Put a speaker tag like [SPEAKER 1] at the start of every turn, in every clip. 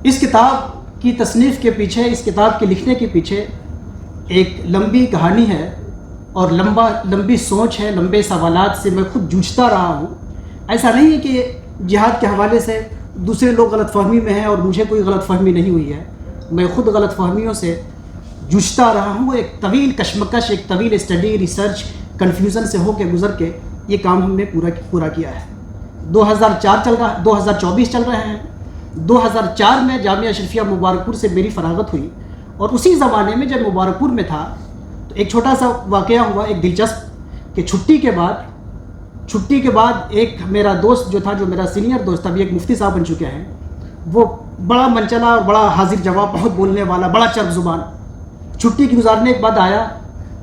[SPEAKER 1] اس کتاب کی تصنیف کے پیچھے، اس کتاب کے لکھنے کے پیچھے ایک لمبی کہانی ہے اور لمبی سوچ ہے، لمبے سوالات سے میں خود جوجھتا رہا ہوں۔ ایسا نہیں ہے کہ جہاد کے حوالے سے دوسرے لوگ غلط فہمی میں ہیں اور مجھے کوئی غلط فہمی نہیں ہوئی ہے، میں خود غلط فہمیوں سے جوجھتا رہا ہوں۔ ایک طویل کشمکش، ایک طویل اسٹڈی، ریسرچ، کنفیوژن سے ہو کے گزر کے یہ کام ہم نے پورا کیا ہے۔ 2024 چل رہے ہیں۔ 2004 میں جامعہ اشرفیہ مبارک پور سے میری فراغت ہوئی، اور اسی زمانے میں جب مبارک پور میں تھا تو ایک چھوٹا سا واقعہ ہوا، ایک دلچسپ، کہ چھٹی کے بعد ایک میرا دوست جو تھا، جو میرا سینئر دوست تھا، ابھی ایک مفتی صاحب بن چکے ہیں، وہ بڑا منچلا اور بڑا حاضر جواب، بہت بولنے والا، بڑا چرب زبان، چھٹی کی گزارنے کے بعد آیا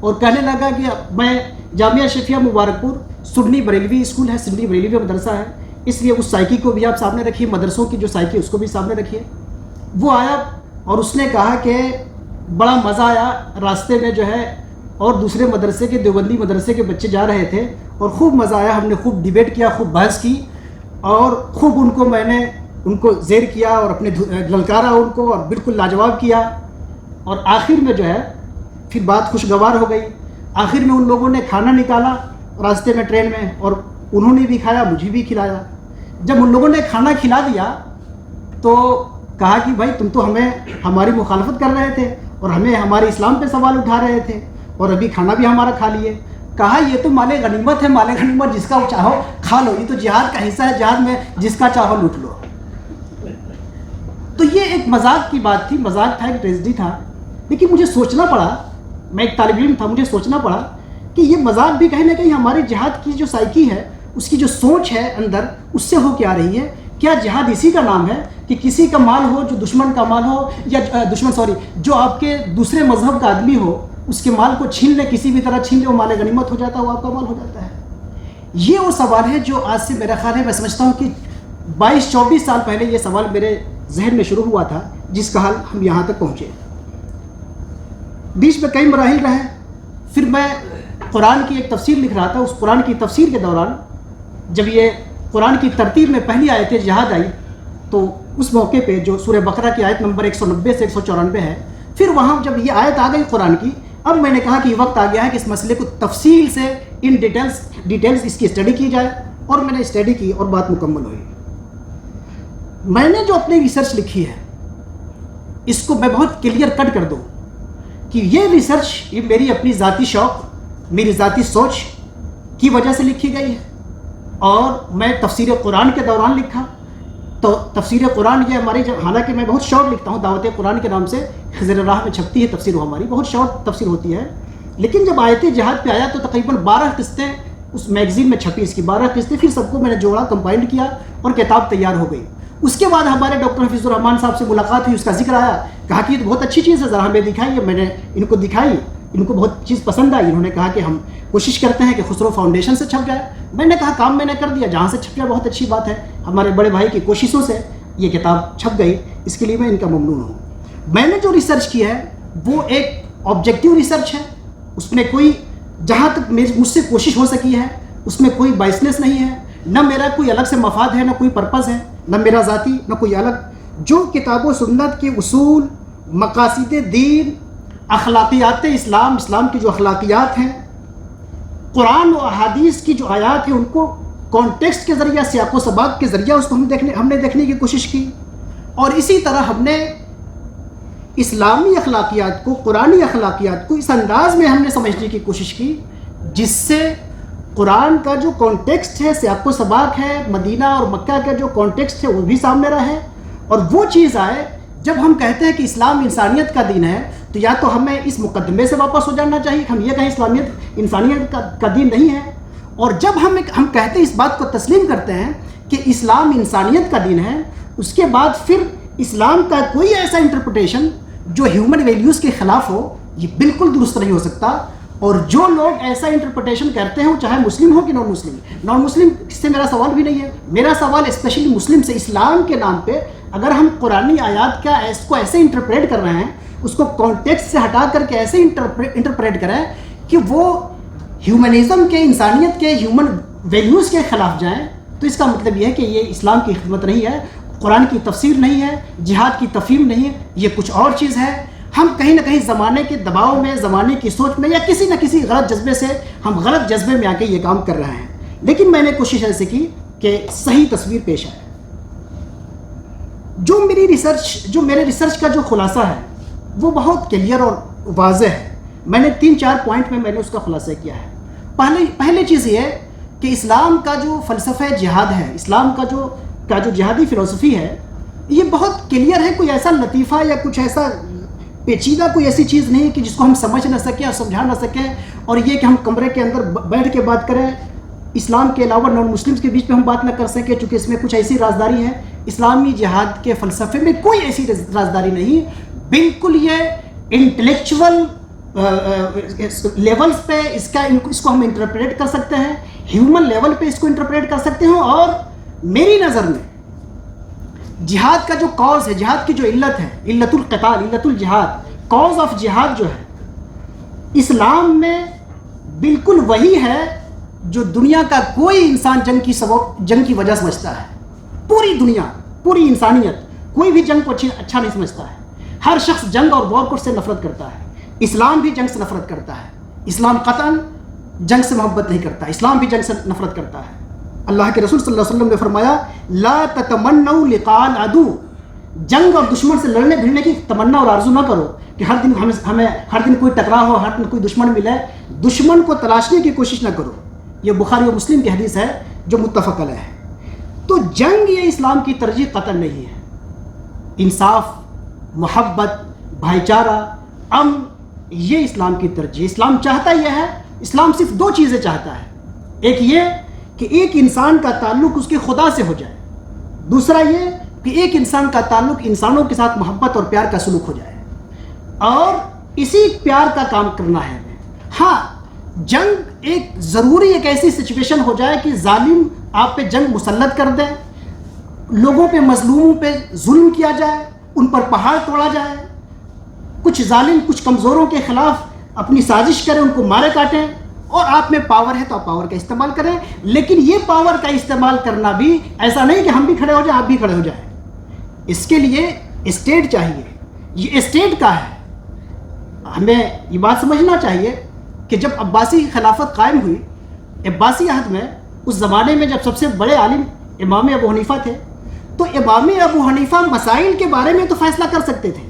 [SPEAKER 1] اور کہنے لگا کہ میں جامعہ اشرفیہ مبارک پور سنی بریلوی اسکول ہے، سنی بریلوی مدرسہ ہے، اس لیے اس سائیکی کو بھی آپ سامنے رکھیے، مدرسوں کی جو سائیکی اس کو بھی سامنے رکھیے۔ وہ آیا اور اس نے کہا کہ بڑا مزہ آیا، راستے میں جو ہے اور دوسرے مدرسے کے، دیوبندی مدرسے کے بچے جا رہے تھے اور خوب مزہ آیا، ہم نے خوب ڈیبیٹ کیا، خوب بحث کی اور خوب میں نے ان کو زیر کیا اور اپنے للکارا ان کو اور بالکل لاجواب کیا، اور آخر میں جو ہے پھر بات خوشگوار ہو گئی۔ آخر میں ان لوگوں نے کھانا نکالا راستے میں ٹرین میں، اور انہوں نے بھی کھایا، مجھے بھی کھلایا۔ جب ان لوگوں نے کھانا کھلا دیا تو کہا کہ بھائی تم تو ہمیں ہماری مخالفت کر رہے تھے اور ہمیں ہمارے اسلام پہ سوال اٹھا رہے تھے، اور ابھی کھانا بھی ہمارا کھا لیے۔ کہا یہ تو مال غنیمت ہے، مال غنیمت جس کا چاہو کھا لو، یہ تو جہاد کا حصہ ہے، جہاد میں جس کا چاہو لوٹ لو۔ تو یہ ایک مذاق کی بات تھی، مذاق تھا، ایک ٹریجڈی تھا، لیکن مجھے سوچنا پڑا، میں ایک طالب علم تھا، مجھے سوچنا پڑا کہ یہ مذاق بھی کہیں نہ کہیں ہمارے جہاد کی جو سائیکی ہے، اس کی جو سوچ ہے اندر، اس سے ہو کے آ رہی ہے۔ کیا جہاد اسی کا نام ہے کہ کسی کا مال ہو جو دشمن کا مال ہو، یا جو آپ کے دوسرے مذہب کا آدمی ہو، اس کے مال کو چھین لے، کسی بھی طرح چھین لے، وہ مال غنیمت ہو جاتا ہے، وہ آپ کا مال ہو جاتا ہے؟ یہ وہ سوال ہے جو آج سے میرا خیال ہے، میں سمجھتا ہوں کہ 22-24 سال پہلے یہ سوال میرے ذہن میں شروع ہوا تھا، جس کا حال ہم یہاں تک پہنچے۔ بیچ میں کئی مراحل رہے، پھر میں قرآن کی ایک تفسیر لکھ رہا تھا۔ اس قرآن کی تفسیر کے دوران جب یہ قرآن کی ترتیب میں پہلی آیت جہاد آئی، تو اس موقع پہ جو سورہ بقرہ کی آیت نمبر 190 سے 194 ہے، پھر وہاں جب یہ آیت آ گئی قرآن کی، اب میں نے کہا کہ یہ وقت آ گیا ہے کہ اس مسئلے کو تفصیل سے ان ڈیٹیلز اس کی اسٹڈی کی جائے، اور میں نے اسٹڈی کی اور بات مکمل ہوئی۔ میں نے جو اپنی ریسرچ لکھی ہے، اس کو میں بہت کلیئر کٹ کر دوں کہ یہ ریسرچ، یہ میری اپنی ذاتی شوق، میری ذاتی سوچ کی وجہ سے لکھی گئی ہے، اور میں تفسیر قرآن کے دوران لکھا۔ تو تفسیر قرآن یہ ہماری، حالانکہ میں بہت شارٹ لکھتا ہوں، دعوت قرآن کے نام سے خضر راہ میں چھپتی ہے تفسیر، ہماری بہت شارٹ تفسیر ہوتی ہے، لیکن جب آیت جہاد پہ آیا تو تقریباً 12 قسطیں اس میگزین میں چھپی، اس کی 12 قسطیں، پھر سب کو میں نے جوڑا، کمپائل کیا اور کتاب تیار ہو گئی۔ اس کے بعد ہمارے ڈاکٹر حفیظ الرحمان صاحب سے ملاقات ہوئی، اس کا ذکر آیا، کہا کہ یہ تو بہت اچھی چیز ہے، ذرا ہمیں دکھائیے۔ میں نے ان کو دکھائی، ان کو بہت چیز پسند آئی، انہوں نے کہا کہ ہم کوشش کرتے ہیں کہ خسرو فاؤنڈیشن سے چھپ جائے۔ میں نے کہا کام میں نے کر دیا، جہاں سے چھپ جائے بہت اچھی بات ہے، ہمارے بڑے بھائی کی کوششوں سے یہ کتاب چھپ گئی، اس کے لیے میں ان کا ممنون ہوں۔ میں نے جو ریسرچ کی ہے وہ ایک آبجیکٹیو ریسرچ ہے، اس میں کوئی، جہاں تک مجھ سے کوشش ہو سکی ہے، اس میں کوئی بائسنس نہیں ہے، نہ میرا کوئی الگ سے مفاد ہے، نہ کوئی پرپز ہے، نہ میرا ذاتی، نہ کوئی الگ۔ جو کتاب و سنت کے اصول، مقاصد دین، اخلاقیات اسلام کی جو اخلاقیات ہیں، قرآن و احادیث کی جو آیات ہیں، ان کو کانٹیکسٹ کے ذریعہ، سیاق و سباق کے ذریعہ اس کو ہم نے دیکھنے کی کوشش کی، اور اسی طرح ہم نے اسلامی اخلاقیات کو، قرآنی اخلاقیات کو اس انداز میں ہم نے سمجھنے کی کوشش کی جس سے قرآن کا جو کانٹیکسٹ ہے، سیاق و سباق ہے، مدینہ اور مکہ کا جو کانٹیکسٹ ہے وہ بھی سامنے رہے، اور وہ چیز آئے جب ہم کہتے ہیں کہ اسلام انسانیت کا دین ہے، تو یا تو ہمیں اس مقدمے سے واپس ہو جانا چاہیے، ہم یہ کہیں اسلامیت انسانیت کا دین نہیں ہے، اور جب ہم کہتے ہیں، اس بات کو تسلیم کرتے ہیں کہ اسلام انسانیت کا دین ہے، اس کے بعد پھر اسلام کا کوئی ایسا انٹرپریٹیشن جو ہیومن ویلیوز کے خلاف ہو، یہ بالکل درست نہیں ہو سکتا، اور جو لوگ ایسا انٹرپریٹیشن کرتے ہیں، وہ چاہے مسلم ہو کہ نان مسلم سے میرا سوال بھی نہیں ہے، میرا سوال اسپیشلی مسلم سے، اسلام کے نام پہ اگر ہم قرآنی آیات کو ایسے انٹرپریٹ کر رہے ہیں، اس کو کانٹیکسٹ سے ہٹا کر کے ایسے انٹرپریٹ کریں کہ وہ ہیومنزم کے، انسانیت کے، ہیومن ویلیوز کے خلاف جائیں، تو اس کا مطلب یہ ہے کہ یہ اسلام کی خدمت نہیں ہے۔ قرآن کی تفسیر نہیں ہے، جہاد کی تفہیم نہیں ہے، یہ کچھ اور چیز ہے۔ ہم کہیں نہ کہیں زمانے کے دباؤ میں، زمانے کی سوچ میں، یا کسی نہ کسی غلط جذبے سے ہم غلط جذبے میں آ کے یہ کام کر رہے ہیں، لیکن میں نے کوشش ایسے کی کہ صحیح تصویر پیش آئے۔ جو میرے ریسرچ کا جو خلاصہ ہے وہ بہت کلیئر اور واضح ہے۔ میں نے 3-4 پوائنٹ میں نے اس کا خلاصہ کیا ہے۔ پہلی چیز یہ ہے کہ اسلام کا جو فلسفہ جہاد ہے، اسلام کا جو جہادی فلسفی ہے، یہ بہت کلیئر ہے۔ کوئی ایسا لطیفہ یا کچھ ایسا پیچیدہ کوئی ایسی چیز نہیں کہ جس کو ہم سمجھ نہ سکیں اور سمجھا نہ سکیں، اور یہ کہ ہم کمرے کے اندر بیٹھ کے بات کریں، اسلام کے علاوہ نان مسلمس کے بیچ میں ہم بات نہ کر سکیں، چونکہ اس میں کچھ ایسی رازداری ہے۔ اسلامی جہاد کے فلسفے میں کوئی ایسی رازداری نہیں، بالکل یہ انٹلیکچول لیولز پہ اس کو ہم انٹرپریٹ کر سکتے ہیں، ہیومن لیول پہ اس کو انٹرپریٹ کر سکتے ہیں۔ اور میری نظر میں جہاد کا جو کاز ہے، جہاد کی جو علت ہے، علت القتال، علت الجہاد، کاز آف جہاد جو ہے اسلام میں بالکل وہی ہے جو دنیا کا کوئی انسان جنگ کی وجہ سمجھتا ہے۔ پوری دنیا، پوری انسانیت کوئی بھی جنگ کو اچھا نہیں سمجھتا ہے۔ ہر شخص جنگ اور وار سے نفرت کرتا ہے۔ اسلام بھی جنگ سے نفرت کرتا ہے۔ اسلام قطعاً جنگ سے محبت نہیں کرتا، اسلام بھی جنگ سے نفرت کرتا ہے۔ اللہ کے رسول صلی اللہ علیہ وسلم نے فرمایا لا تتمنوا لقاء العدو، جنگ اور دشمن سے لڑنے بھیڑنے کی تمنا اور آرزو نہ کرو کہ ہر دن ہمیں ہر دن کوئی ٹکراؤ ہو، ہر دن کوئی دشمن ملے، دشمن کو تلاشنے کی کوشش نہ کرو۔ یہ بخاری و مسلم کی حدیث ہے جو متفق علیہ ہے۔ تو جنگ یہ اسلام کی ترجیح قطعاً نہیں ہے۔ انصاف، محبت، بھائی چارہ، امن، یہ اسلام کی ترجیح۔ اسلام چاہتا یہ ہے، اسلام صرف 2 چیزیں چاہتا ہے۔ ایک یہ کہ ایک انسان کا تعلق اس کے خدا سے ہو جائے، دوسرا یہ کہ ایک انسان کا تعلق انسانوں کے ساتھ محبت اور پیار کا سلوک ہو جائے، اور اسی پیار کا کام کرنا ہے۔ ہاں، جنگ ایک ضروری ایک ایسی سچویشن ہو جائے کہ ظالم آپ پہ جنگ مسلط کر دے، لوگوں پہ، مظلوموں پہ ظلم کیا جائے، ان پر پہاڑ توڑا جائے، کچھ ظالم کچھ کمزوروں کے خلاف اپنی سازش کریں، ان کو مارے کاٹیں، اور آپ میں پاور ہے تو آپ پاور کا استعمال کریں۔ لیکن یہ پاور کا استعمال کرنا بھی ایسا نہیں کہ ہم بھی کھڑے ہو جائیں، آپ بھی کھڑے ہو جائیں۔ اس کے لیے اسٹیٹ چاہیے، یہ اسٹیٹ کا ہے۔ ہمیں یہ بات سمجھنا چاہیے کہ جب عباسی خلافت قائم ہوئی، عباسی عہد میں، اس زمانے میں جب سب سے بڑے عالم امام ابو حنیفہ تھے، تو امام ابو حنیفہ مسائل کے بارے میں تو فیصلہ کر سکتے تھے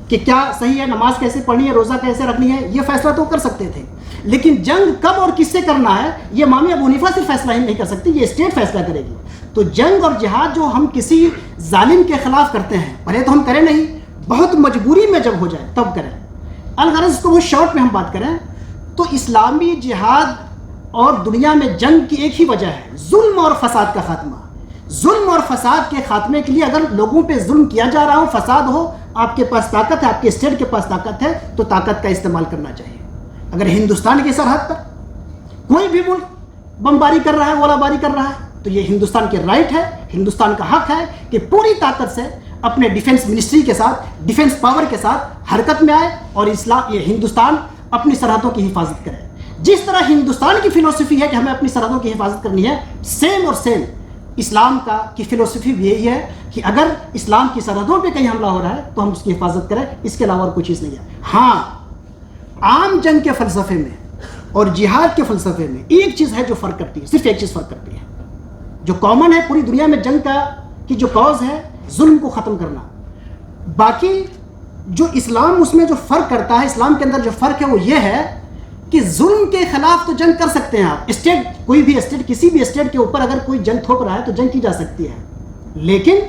[SPEAKER 1] کہ کیا صحیح ہے، نماز کیسے پڑھنی ہے، روزہ کیسے رکھنی ہے، یہ فیصلہ تو کر سکتے تھے۔ لیکن جنگ کب اور کس سے کرنا ہے، یہ امام ابو حنیفہ سے فیصلہ ہی نہیں کر سکتی، یہ اسٹیٹ فیصلہ کرے گی۔ تو جنگ اور جہاد جو ہم کسی ظالم کے خلاف کرتے ہیں، پہلے تو ہم کریں نہیں، بہت مجبوری میں جب ہو جائے تب کریں۔ الغرض کو وہ شارٹ میں ہم بات کریں تو اسلامی جہاد اور دنیا میں جنگ کی ایک ہی وجہ ہے، ظلم اور فساد کا خاتمہ۔ ظلم اور فساد کے خاتمے کے لیے اگر لوگوں پہ ظلم کیا جا رہا ہو، فساد ہو، آپ کے پاس طاقت ہے، آپ کے اسٹیٹ کے پاس طاقت ہے، تو طاقت کا استعمال کرنا چاہیے۔ اگر ہندوستان کی سرحد پر کوئی بھی ملک بمباری کر رہا ہے، گولہ باری کر رہا ہے، تو یہ ہندوستان کے رائٹ ہے، ہندوستان کا حق ہے کہ پوری طاقت سے اپنے ڈیفنس منسٹری کے ساتھ، ڈیفنس پاور کے ساتھ حرکت میں آئے اور یہ ہندوستان اپنی سرحدوں کی حفاظت کرے۔ جس طرح ہندوستان کی فلسفی ہے کہ ہمیں اپنی سرحدوں کی حفاظت کرنی ہے، سیم اور سیم اسلام کی فلسفی بھی یہی ہے کہ اگر اسلام کی سرحدوں پہ کہیں حملہ ہو رہا ہے تو ہم اس کی حفاظت کریں، اس کے علاوہ اور کوئی چیز نہیں ہے۔ ہاں، عام جنگ کے فلسفے میں اور جہاد کے فلسفے میں ایک چیز ہے جو فرق کرتی ہے، صرف ایک چیز فرق کرتی ہے، جو کامن ہے پوری دنیا میں جنگ کی جو کاز ہے، ظلم کو ختم کرنا۔ باقی جو اسلام اس میں جو فرق کرتا ہے، اسلام کے اندر جو فرق ہے وہ یہ ہے کہ ظلم کے خلاف تو جنگ کر سکتے ہیں آپ، اسٹیٹ، کوئی بھی اسٹیٹ، کسی بھی اسٹیٹ کے اوپر اگر کوئی جنگ تھوپ رہا ہے تو جنگ کی جا سکتی ہے، لیکن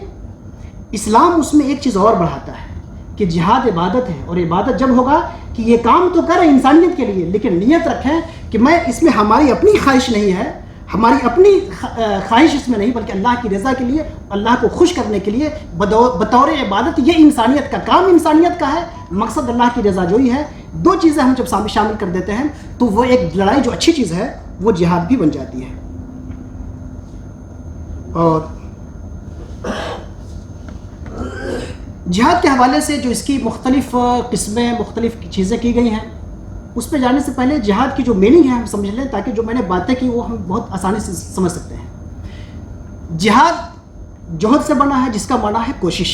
[SPEAKER 1] اسلام اس میں ایک چیز اور بڑھاتا ہے کہ جہاد عبادت ہے، اور عبادت جب ہوگا کہ یہ کام تو کریں انسانیت کے لیے، لیکن نیت رکھیں کہ میں اس میں ہماری اپنی خواہش نہیں ہے، ہماری اپنی خواہش اس میں نہیں، بلکہ اللہ کی رضا کے لیے، اللہ کو خوش کرنے کے لیے بطور عبادت، یہ انسانیت کا کام، انسانیت کا ہے، مقصد اللہ کی رضا جوئی ہے۔ 2 چیزیں ہم جب شامل کر دیتے ہیں تو وہ ایک لڑائی جو اچھی چیز ہے وہ جہاد بھی بن جاتی ہے۔ اور جہاد کے حوالے سے جو اس کی مختلف قسمیں، مختلف چیزیں کی گئی ہیں، اس پہ جانے سے پہلے جہاد کی جو میننگ ہے ہم سمجھ لیں، تاکہ جو میں نے باتیں کی وہ ہم بہت آسانی سے سمجھ سکتے ہیں۔ جہاد جوہد سے بنا ہے جس کا معنی ہے کوشش،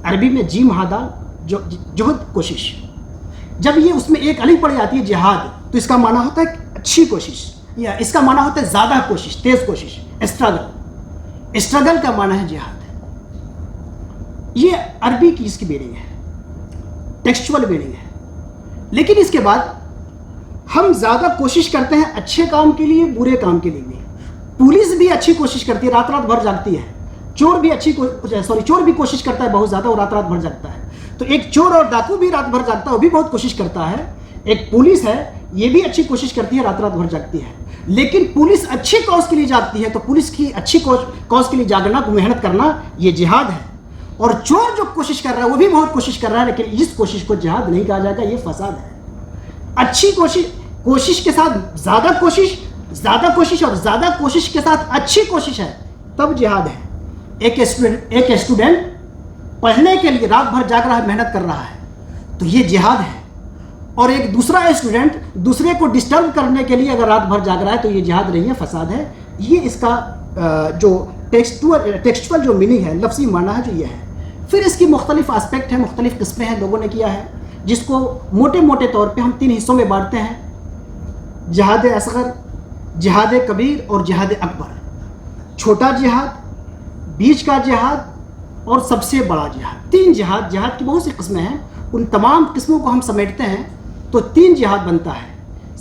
[SPEAKER 1] عربی میں جیم ہادال جوہد کوشش. جب یہ اس میں ایک الف پڑ جاتی ہے جہاد تو اس کا معنی ہوتا ہے اچھی کوشش، یا اس کا معنی ہوتا ہے زیادہ کوشش، تیز کوشش، اسٹرگل کا معنی ہے جہاد. یہ عربی کی اس کی میننگ ہے، ٹیکسچول میننگ ہے. لیکن اس کے بعد ہم زیادہ کوشش کرتے ہیں اچھے کام کے لیے، برے کام کے لیے بھی. پولیس بھی اچھی کوشش کرتی ہے، رات رات بھر جاگتی ہے. چور بھی کوشش کرتا ہے بہت زیادہ، اور رات رات بھر جاگتا ہے. تو ایک چور اور ڈاکو بھی رات بھر جاگتا ہے، وہ بھی بہت کوشش کرتا ہے. ایک پولیس ہے، یہ بھی اچھی کوشش کرتی ہے، رات رات بھر جاگتی ہے. لیکن پولیس اچھی کاز کے لیے جاگتی ہے، تو پولیس کی اچھی کاز کے لیے جاگنا، محنت کرنا، یہ جہاد ہے. اور چور جو کوشش کر رہا ہے وہ بھی بہت کوشش کر رہا ہے، لیکن اس کوشش کو جہاد نہیں کہا جائے گا، یہ فساد ہے. اچھی کوشش کے ساتھ زیادہ کوشش اور زیادہ کوشش کے ساتھ اچھی کوشش ہے، تب جہاد ہے. ایک اسٹوڈنٹ پڑھنے کے لیے رات بھر جاگ رہا ہے، محنت کر رہا ہے، تو یہ جہاد ہے. اور ایک دوسرا اسٹوڈنٹ دوسرے کو ڈسٹرب کرنے کے لیے اگر رات بھر جاگ رہا ہے تو یہ جہاد نہیں ہے، فساد ہے. یہ اس کا جو ٹیکسچول جو میننگ ہے، لفظی معنی ہے، جو یہ ہے. پھر اس کی مختلف آسپیکٹ ہیں، مختلف قسمیں ہیں، لوگوں نے کیا ہے، جس کو موٹے طور پہ ہم 3 حصوں میں بانٹتے ہیں: جہاد اصغر، جہاد کبیر اور جہاد اکبر. چھوٹا جہاد، بیچ کا جہاد اور سب سے بڑا جہاد. 3 جہاد کی بہت سی قسمیں ہیں. ان تمام قسموں کو ہم سمیٹتے ہیں تو 3 جہاد بنتا ہے: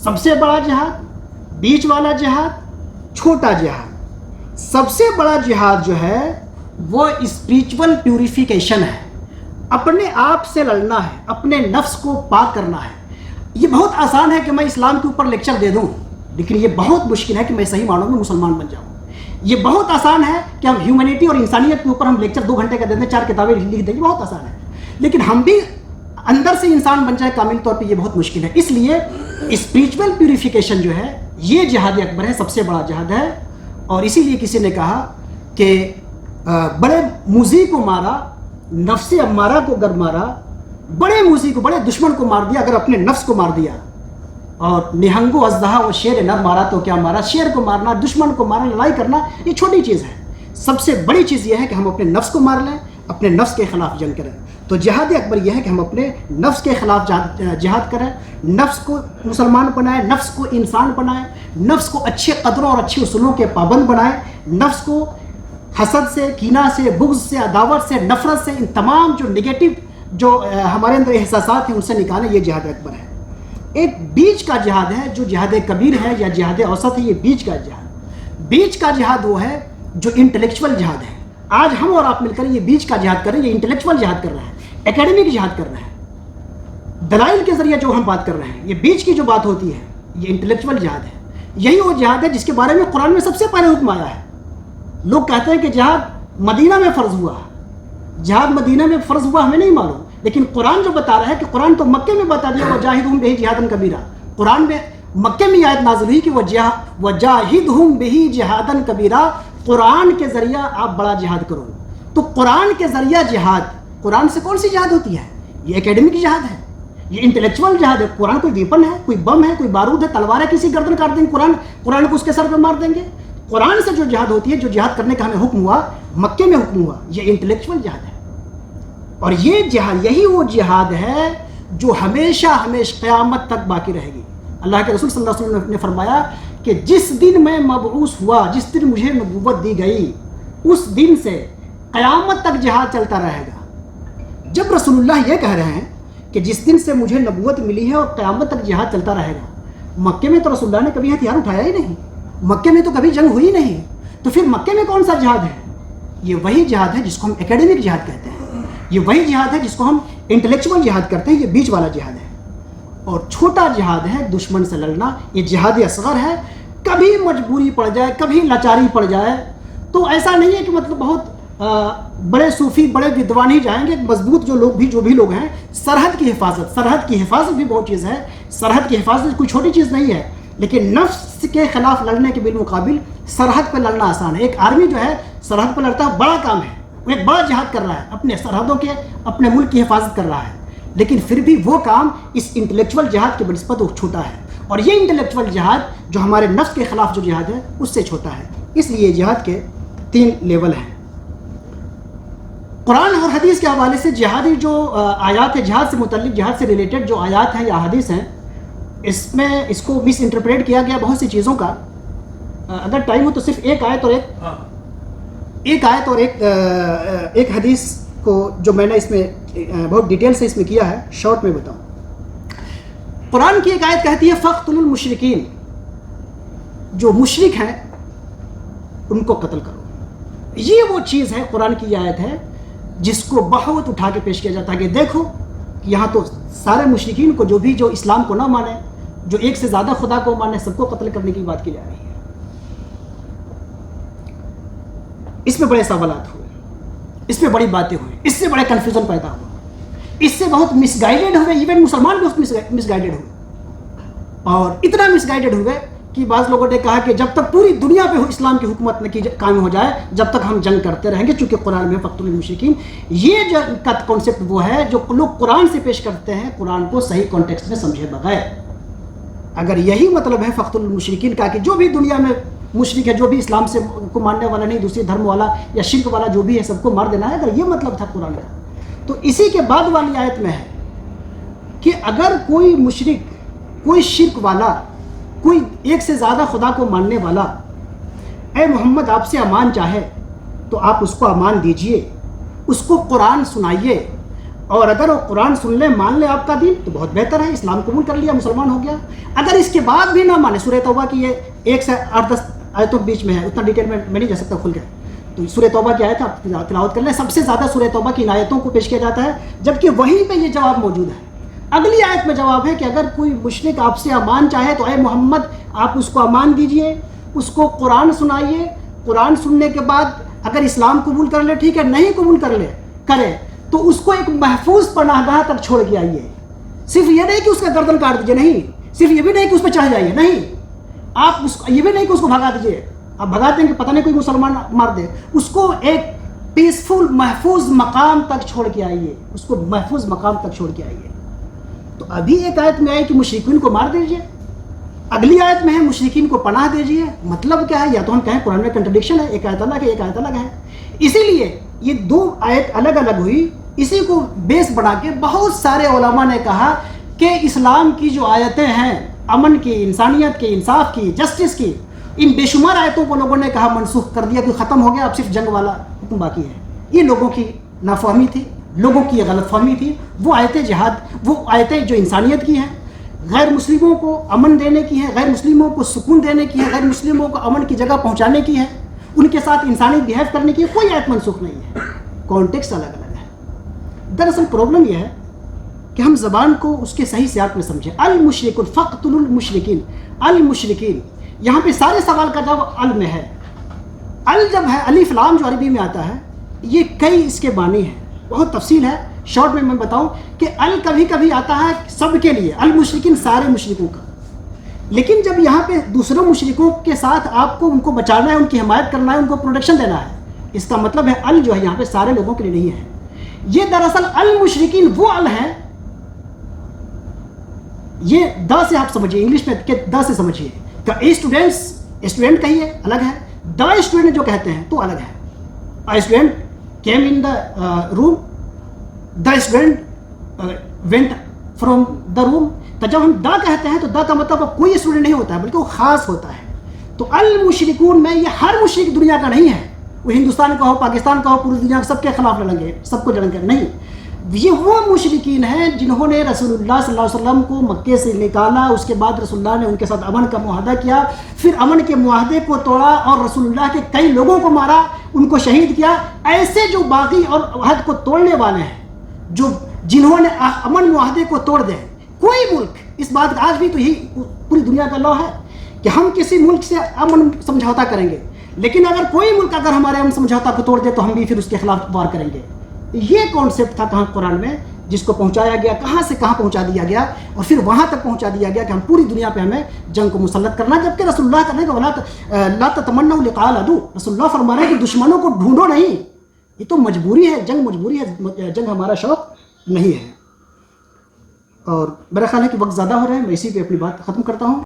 [SPEAKER 1] سب سے بڑا جہاد، بیچ والا جہاد، چھوٹا جہاد. سب سے بڑا جہاد جو ہے وہ اسپریچول پیوریفیکیشن ہے، اپنے آپ سے لڑنا ہے، اپنے نفس کو پاک کرنا ہے. یہ بہت آسان ہے کہ میں اسلام کے اوپر لیکچر دے دوں، لیکن یہ بہت مشکل ہے کہ میں صحیح معنوں میں مسلمان بن جاؤں. یہ بہت آسان ہے کہ ہم ہیومینٹی اور انسانیت کے اوپر ہم لیکچر 2 گھنٹے کا دے دیں، 4 کتابیں لکھ دیں، یہ بہت آسان ہے. لیکن ہم بھی اندر سے انسان بن جائے کامل طور پہ، یہ بہت مشکل ہے. اس لیے اسپریچول پیوریفیکیشن جو ہے یہ جہاد اکبر ہے، سب سے بڑا جہاد ہے. اور اسی لیے کسی نے کہا کہ بڑے موذی کو مارا، نفس امارہ کو گر مارا. بڑے موذی کو، بڑے دشمن کو مار دیا اگر اپنے نفس کو مار دیا. اور نہنگ و اژدہا و شیر نر مارا تو کیا مارا. شیر کو مارنا، دشمن کو مارنا، لڑائی کرنا یہ چھوٹی چیز ہے. سب سے بڑی چیز یہ ہے کہ ہم اپنے نفس کو مار لیں، اپنے نفس کے خلاف جنگ کریں. تو جہاد اکبر یہ ہے کہ ہم اپنے نفس کے خلاف جہاد کریں، نفس کو مسلمان بنائیں، نفس کو انسان بنائیں، نفس کو اچھے قدروں اور اچھے اصولوں کے پابند بنائیں، نفس کو حسد سے، کینہ سے، بغض سے، عداوت سے، نفرت سے، ان تمام جو نگیٹو جو ہمارے اندر احساسات ہیں ان سے نکالیں. یہ جہاد اکبر ہے. ایک بیچ کا جہاد ہے جو جہاد کبیر ہے یا جہاد اوسط ہے. یہ بیچ کا جہاد، بیچ کا جہاد وہ ہے جو انٹلیکچول جہاد ہے. آج ہم اور آپ مل کر یہ بیچ کا جہاد کر رہے ہیں، یہ انٹلیکچول جہاد کر رہے ہیں، اکیڈمک جہاد کر رہے ہیں، دلائل کے ذریعے جو ہم بات کر رہے ہیں. یہ بیچ کی جو بات ہوتی ہے یہ انٹلیکچول جہاد ہے. یہی وہ جہاد ہے جس کے بارے میں قرآن میں سب سے پہلے حکم آیا ہے. لوگ کہتے ہیں کہ جہاد مدینہ میں فرض ہوا. جہاد مدینہ میں فرض ہوا ہمیں نہیں معلوم، لیکن قرآن جو بتا رہا ہے کہ قرآن تو مکے میں بتا دیا وجاہدہم بہ جہادا کبیرا. قرآن میں مکے میں آیت نازل ہوئی کہ وجاہدہم بہ جہادا کبیرا، قرآن کے ذریعہ آپ بڑا جہاد کرو. تو قرآن کے ذریعہ جہاد، قرآن سے کون سی جہاد ہوتی ہے؟ یہ اکیڈمک جہاد ہے، یہ انٹلیکچول جہاد ہے. قرآن کوئی ویپن ہے، کوئی بم ہے، کوئی بارود ہے، تلوار ہے، کسی گردن کاٹ دیں گے قرآن کو اس کے سر پہ مار دیں گے. قرآن سے جو جہاد ہوتی ہے، جو جہاد کرنے کا ہمیں حکم ہوا، مکے میں حکم ہوا، یہ انٹلیکچول جہاد ہے. اور یہ جہاد، یہی وہ جہاد ہے جو ہمیشہ قیامت تک باقی رہے گی. اللہ کے رسول صلی اللہ علیہ وسلم نے فرمایا کہ جس دن میں مبعوث ہوا، جس دن مجھے نبوت دی گئی، اس دن سے قیامت تک جہاد چلتا رہے گا. جب رسول اللہ یہ کہہ رہے ہیں کہ جس دن سے مجھے نبوت ملی ہے اور قیامت تک جہاد چلتا رہے گا، مکے میں تو رسول اللہ نے کبھی ہتھیار اٹھایا ہی نہیں، مکے میں تو کبھی جنگ ہوئی نہیں. تو پھر مکے میں کون سا جہاد ہے؟ یہ وہی جہاد ہے جس کو ہم اکیڈمک جہاد کہتے ہیں، یہ وہی جہاد ہے جس کو ہم انٹلیکچول جہاد کرتے ہیں. یہ بیچ والا جہاد ہے. اور چھوٹا جہاد ہے دشمن سے لڑنا، یہ جہاد اصغر ہے. کبھی مجبوری پڑ جائے، کبھی لاچاری پڑ جائے تو ایسا نہیں ہے کہ مطلب بہت بڑے صوفی، بڑے ودوان ہی جائیں گے. مضبوط جو بھی لوگ ہیں، سرحد کی حفاظت بھی بہت چیز ہے. سرحد کی حفاظت کوئی چھوٹی چیز نہیں ہے، لیکن نفس کے خلاف لڑنے کے بالمقابل سرحد پہ لڑنا آسان ہے. ایک آرمی جو ہے سرحد پہ لڑتا ہے، بڑا کام ہے، وہ ایک بڑا جہاد کر رہا ہے، اپنے سرحدوں کے، اپنے ملک کی حفاظت کر رہا ہے. لیکن پھر بھی وہ کام اس انٹلیکچول جہاد کے بنسبت وہ چھوٹا ہے. اور یہ انٹلیکچول جہاد جو ہمارے نفس کے خلاف جو جہاد ہے اس سے چھوٹا ہے. اس لیے جہاد کے 3 لیول ہیں. قرآن اور حدیث کے حوالے سے جہادی جو آیات ہے، جہاد سے متعلق، جہاد سے ریلیٹڈ جو آیات ہیں یا حدیث ہیں، اس میں اس کو مس انٹرپریٹ کیا گیا بہت سی چیزوں کا. اگر ٹائم ہو تو صرف ایک آیت اور ایک حدیث کو جو میں نے اس میں بہت ڈیٹیل سے اس میں کیا ہے، شارٹ میں بتاؤں. قرآن کی ایک آیت کہتی ہے فَاقْتُلُوا الْمُشْرِكِينَ، جو مشرک ہیں ان کو قتل کرو. یہ وہ چیز ہے، قرآن کی یہ آیت ہے جس کو بہت اٹھا کے پیش کیا جاتا ہے کہ دیکھو یہاں تو سارے مشرکین کو، جو اسلام کو نہ مانے، جو ایک سے زیادہ خدا کو مانے، سب کو قتل کرنے کی بات کی جا رہی ہے. اس میں بڑے سوالات ہوئے، اس میں بڑی باتیں ہوئی، اس سے بڑے کنفیوژن پیدا ہوا، اس سے بہت مس گائیڈڈ ہوئے، ایون مسلمان بھی مس گائیڈڈ ہوئے. اور اتنا مس گائیڈڈ ہوئے کہ بعض لوگوں نے کہا کہ جب تک پوری دنیا پہ اسلام کی حکومت قائم ہو جائے، جب تک ہم جنگ کرتے رہیں گے، چونکہ قرآن میں فَاقْتُلُوا الْمُشْرِكِينَ. یہ جو کا کانسیپٹ وہ ہے جو لوگ قرآن سے پیش کرتے ہیں، قرآن کو صحیح کانٹیکسٹ میں سمجھے بغیر. اگر یہی مطلب ہے فَاقْتُلُوا الْمُشْرِكِينَ کا کہ جو بھی دنیا میں مشرک ہے، جو بھی اسلام سے کو ماننے والا نہیں، دوسری دھرم والا یا شرک والا جو بھی ہے، سب کو مار دینا ہے، اگر یہ مطلب تھا قرآن کا، تو اسی کے بعد والی آیت میں ہے کہ اگر کوئی مشرک، کوئی شرک والا، کوئی ایک سے زیادہ خدا کو ماننے والا اے محمد آپ سے امان چاہے تو آپ اس کو امان دیجئے، اس کو قرآن سنائیے، اور اگر وہ قرآن سن لے، مان لے آپ کا دین تو بہت بہتر ہے، اسلام قبول کر لیا، مسلمان ہو گیا. اگر اس کے بعد بھی نہ مانے، سورہ توبہ کی یہ 1 سے 8-10 آیتوں کے بیچ میں ہے، اتنا ڈیٹیل میں نہیں جا سکتا کھل کے، تو سورہ توبہ کی آیت آپ تلاوت کر لیں. سب سے زیادہ سورہ توبہ کی ان آیتوں کو پیش کیا جاتا ہے، جبکہ وہیں پہ یہ جواب موجود ہے. اگلی آیت میں جواب ہے کہ اگر کوئی مشرک آپ سے امان چاہے تو اے محمد آپ اس کو امان دیجئے، اس کو قرآن سنائیے، قرآن سننے کے بعد اگر اسلام قبول کر لے ٹھیک ہے، نہیں قبول کرے تو اس کو ایک محفوظ پناہ گاہ تک چھوڑ کے آئیے. صرف یہ نہیں کہ اس کا گردن کاٹ دیجئے، نہیں، صرف یہ بھی نہیں کہ اس پہ چڑھ جائیے، نہیں، آپ یہ بھی نہیں کہ اس کو بھگا دیجئے، آپ بھگا دیں کہ پتہ نہیں کوئی مسلمان مار دے، اس کو ایک پیسفل محفوظ مقام تک چھوڑ کے آئیے، اس کو محفوظ مقام تک چھوڑ کے آئیے. تو ابھی ایک آیت میں آئی کہ مشرکین کو مار دیجئے، اگلی آیت میں ہے مشرکین کو پناہ دیجئے. مطلب کیا ہے؟ یا تو ہم کہیں قرآن میں کنٹرڈکشن ہے، ایک آیت الگ ہے، ایک آیت الگ ہے. اسی لیے یہ دو آیت الگ الگ ہوئی. اسی کو بیس بنا کے بہت سارے علماء نے کہا کہ اسلام کی جو آیتیں ہیں، امن کی، انسانیت کی، انصاف کی، جسٹس کی، ان بے شمار آیتوں کو لوگوں نے کہا منسوخ کر دیا کہ ختم ہو گیا، اب صرف جنگ والا حکم باقی ہے. یہ لوگوں کی نافہمی تھی، لوگوں کی یہ غلط فہمی تھی. وہ آیتیں جہاد، وہ آیتیں جو انسانیت کی ہیں، غیر مسلموں کو امن دینے کی ہیں، غیر مسلموں کو سکون دینے کی ہیں، غیر مسلموں کو امن کی جگہ پہنچانے کی ہیں، ان کے ساتھ انسانی بیہیو کرنے کی ہے. کوئی آیت منسوخ نہیں ہے، کانٹیکسٹ الگ الگ ہے. دراصل پرابلم یہ ہے کہ ہم زبان کو اس کے صحیح سیاق میں سمجھیں. المشرکون فاقتلوا المشرکین، المشرکین، یہاں پہ سارے سوال کا جواب ال میں ہے. ال جب ہے، الف لام جو عربی میں آتا ہے، یہ کئی اس کے معنی ہیں، بہت تفصیل ہے. شارٹ میں بتاؤں کہ ال کبھی کبھی آتا ہے سب کے لیے، المشرکین سارے مشرکوں کا. لیکن جب یہاں پہ دوسروں مشرکوں کے ساتھ آپ کو ان کو بچانا ہے، ان کی حمایت کرنا ہے، ان کو پروٹیکشن دینا ہے، اس کا مطلب ہے ال جو ہے یہاں پہ سارے لوگوں کے لیے نہیں ہے. یہ دراصل المشرکین وہ ال ہیں، یہ دا سے آپ سمجھیے، انگلش میں کہ دا سے سمجھیے کہ اے اسٹوڈنٹس، اسٹوڈنٹ کہیے الگ ہے، دا اسٹوڈنٹ جو کہتے ہیں تو الگ ہے. A student came in the room, the student went from the room. تو جب ہم دا کہتے ہیں تو دا کا مطلب کوئی اسٹوڈنٹ نہیں ہوتا ہے، بلکہ وہ خاص ہوتا ہے. تو المشرکون میں یہ ہر مشرک دنیا کا نہیں ہے، وہ ہندوستان کا ہو، پاکستان کا ہو، پوری دنیا سب کے خلاف لڑیں گے، سب کو جڑیں گے، نہیں. یہ وہ مشرکین ہیں جنہوں نے رسول اللہ صلی اللہ علیہ وسلم کو مکے سے نکالا، اس کے بعد رسول اللہ نے ان کے ساتھ امن کا معاہدہ کیا، پھر امن کے معاہدے کو توڑا اور رسول اللہ کے کئی لوگوں کو مارا، ان کو شہید کیا. ایسے جو باغی اور عہد کو توڑنے والے ہیں، جنہوں نے امن معاہدے کو توڑ دیں، کوئی ملک، اس بات کا آج بھی تو یہی پوری دنیا کا لا ہے کہ ہم کسی ملک سے امن سمجھوتا کریں گے، لیکن اگر کوئی ملک اگر ہمارے امن سمجھوتا کو توڑ دے تو ہم بھی پھر اس کے خلاف وار کریں گے. یہ کانسیپٹ تھا کہاں قرآن میں، جس کو پہنچایا گیا، کہاں سے کہاں پہنچا دیا گیا، اور پھر وہاں تک پہنچا دیا گیا کہ ہم پوری دنیا پہ ہمیں جنگ کو مسلط کرنا. جبکہ رسول اللہ کرنے کا لا تتمنوا لقاء العدو، رسول اللہ فرما رہے ہیں کہ دشمنوں کو ڈھونڈو نہیں، یہ تو مجبوری ہے، جنگ مجبوری ہے، جنگ ہمارا شوق نہیں ہے. اور میرا خیال ہے کہ وقت زیادہ ہو رہا ہے، میں اسی پہ اپنی بات ختم کرتا ہوں.